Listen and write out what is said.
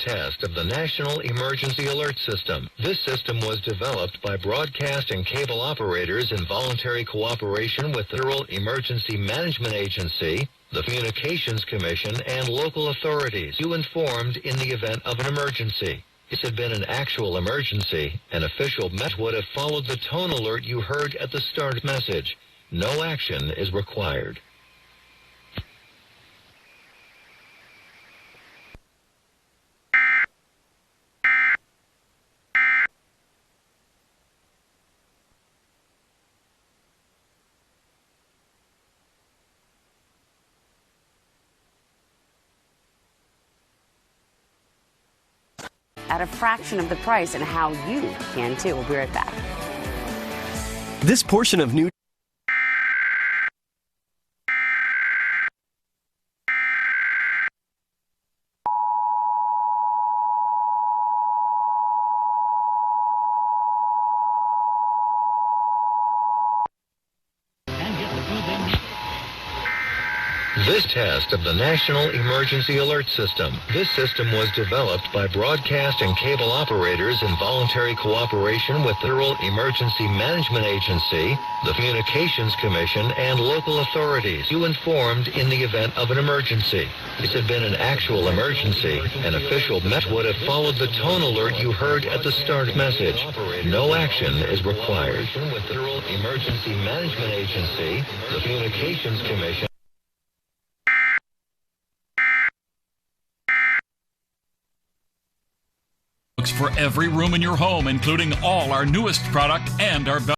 test of the National Emergency Alert System. This system was developed by broadcast and cable operators in voluntary cooperation with the Federal Emergency Management Agency, the Communications Commission, and local authorities. You informed in the event of an emergency. If it had been an actual emergency, an official would have followed the tone alert you heard at the start message. No action is required. At a fraction of the price, and how you can too. We'll be right back. This portion of new This test of the National Emergency Alert System. This system was developed by broadcast and cable operators in voluntary cooperation with the Federal Emergency Management Agency, the Communications Commission, and local authorities. You informed in the event of an emergency. If it had been an actual emergency, an official would have followed the tone alert you heard at the start message. No action is required. With the Federal Emergency Management Agency, the Communications Commission, for every room in your home, including all our newest product and our